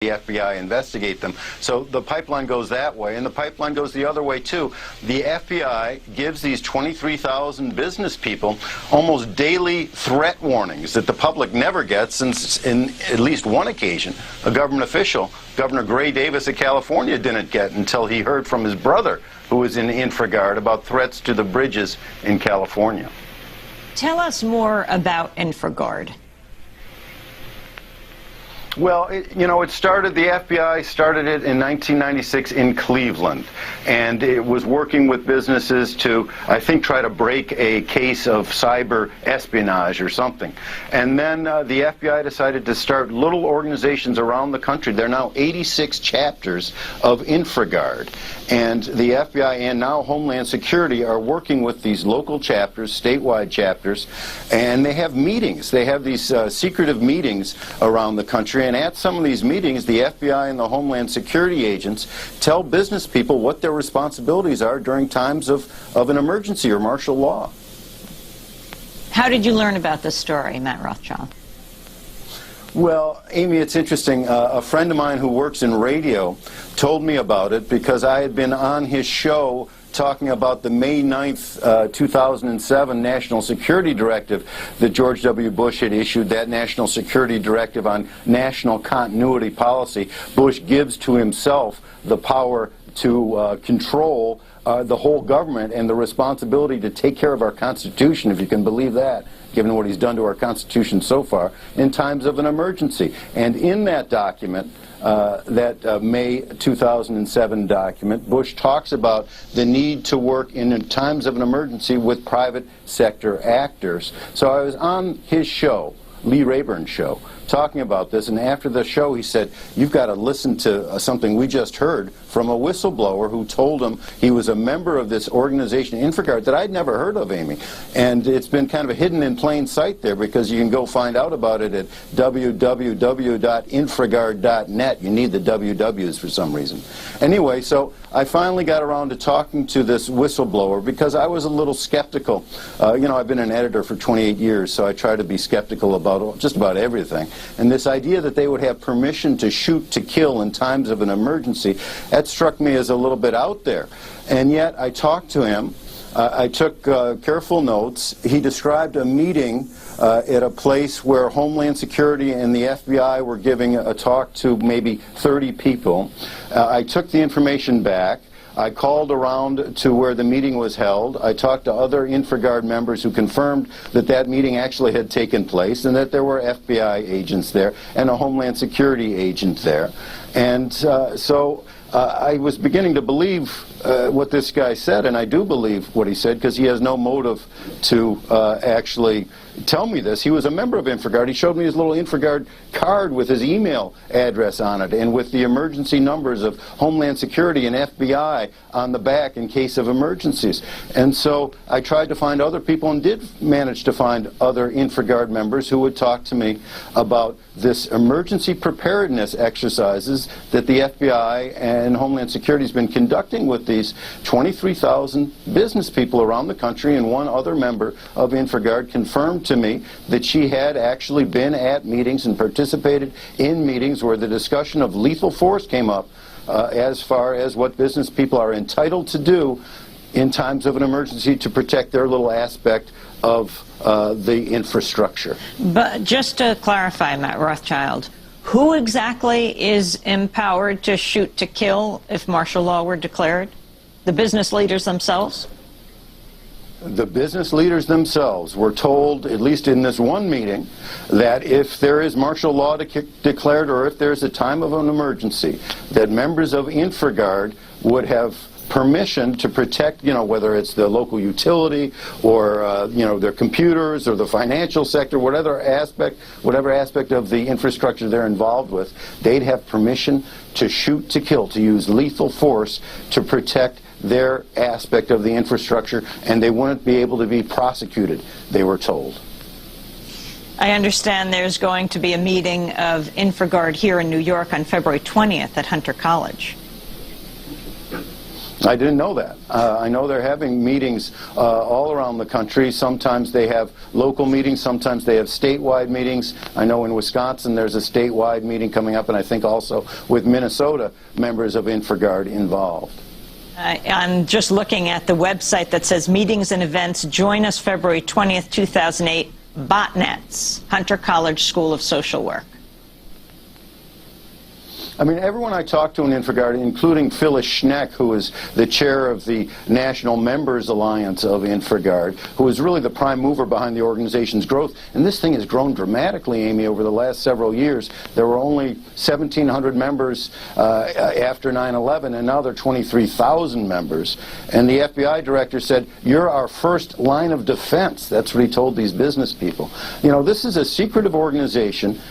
the FBI investigate them. So the pipeline goes that way, and the pipeline goes the other way too. The FBI gives these 23,000 business people almost daily threat warnings that the public never gets, since in at least one occasion a government official, Governor Gray Davis of California, didn't get until he heard from his brother, who was in InfraGard, about threats to the bridges in California. Tell us more about InfraGard. Well, the FBI started it in 1996 in Cleveland, and it was working with businesses to, I think, try to break a case of cyber espionage or something. And then the FBI decided to start little organizations around the country. There are now 86 chapters of InfraGard, and the FBI and now Homeland Security are working with these local chapters, statewide chapters, and they have meetings. They have these secretive meetings around the country. And at some of these meetings, the FBI and the Homeland Security agents tell business people what their responsibilities are during times of an emergency or martial law. How did you learn about this story, Matt Rothschild? Well, Amy, it's interesting. A friend of mine who works in radio told me about it because I had been on his show talking about the May 9th, 2007 National Security Directive that George W. Bush had issued, that National Security Directive on national continuity policy. Bush gives to himself the power to control the whole government and the responsibility to take care of our Constitution, if you can believe that, given what he's done to our Constitution so far, in times of an emergency. And in that document, that May 2007 document, Bush talks about the need to work in times of an emergency with private sector actors. So I was on his show, Lee Rayburn's show, talking about this, and after the show he said, you've got to listen to something we just heard from a whistleblower who told him he was a member of this organization, InfraGard, that I'd never heard of, Amy. And it's been kind of hidden in plain sight there, because you can go find out about it at www.infragard.net. You need the WWs for some reason. Anyway, so I finally got around to talking to this whistleblower because I was a little skeptical. I've been an editor for 28 years, so I try to be skeptical about just about everything. And this idea that they would have permission to shoot to kill in times of an emergency, that struck me as a little bit out there. And yet I talked to him. I took careful notes. He described a meeting at a place where Homeland Security and the FBI were giving a talk to maybe 30 people. I took the information back. I called around to where the meeting was held. I talked to other InfraGard members who confirmed that that meeting actually had taken place and that there were FBI agents there and a Homeland Security agent there. And so I was beginning to believe what this guy said, and I do believe what he said because he has no motive to actually tell me this. He was a member of InfraGard. He showed me his little InfraGard card with his email address on it and with the emergency numbers of Homeland Security and FBI on the back in case of emergencies. And so I tried to find other people and did manage to find other InfraGard members who would talk to me about this emergency preparedness exercises that the FBI and Homeland Security has been conducting with these 23,000 business people around the country. And one other member of InfraGard confirmed to me that she had actually been at meetings and participated in meetings where the discussion of lethal force came up as far as what business people are entitled to do in times of an emergency to protect their little aspect of the infrastructure. But just to clarify, Matt Rothschild, who exactly is empowered to shoot to kill if martial law were declared? The business leaders themselves? The business leaders themselves were told, at least in this one meeting, that if there is martial law declared or if there's a time of an emergency, that members of InfraGard would have permission to protect, whether it's the local utility or, their computers or the financial sector, whatever aspect of the infrastructure they're involved with, they'd have permission to shoot to kill, to use lethal force to protect their aspect of the infrastructure, and they wouldn't be able to be prosecuted, they were told. I understand there's going to be a meeting of InfraGard here in New York on February 20th at Hunter College. I didn't know that. I know they're having meetings all around the country. Sometimes they have local meetings, sometimes they have statewide meetings. I know in Wisconsin there's a statewide meeting coming up, and I think also with Minnesota, members of InfraGard involved. I'm just looking at the website that says meetings and events. Join us February 20th, 2008, Botnets, Hunter College School of Social Work. I mean, everyone I talked to in InfraGard, including Phyllis Schneck, who is the chair of the National Members Alliance of InfraGard, who is really the prime mover behind the organization's growth. And this thing has grown dramatically, Amy, over the last several years. There were only 1,700 members after 9/11, and now there are 23,000 members. And the FBI director said, "You're our first line of defense." That's what he told these business people. You know, this is a secretive organization.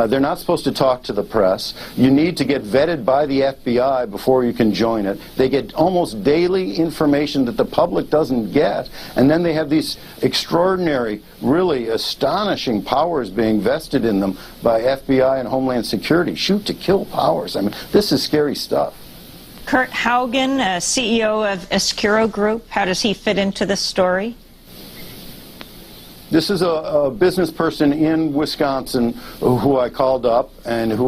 They're not supposed to talk to the press. You need to get vetted by the FBI before you can join it. They get almost daily information that the public doesn't get, and then they have these extraordinary, really astonishing powers being vested in them by FBI and Homeland Security. Shoot-to-kill powers. I mean, this is scary stuff. Kurt Haugen, CEO of Escuro Group, how does he fit into this story? This is a business person in Wisconsin who I called up and who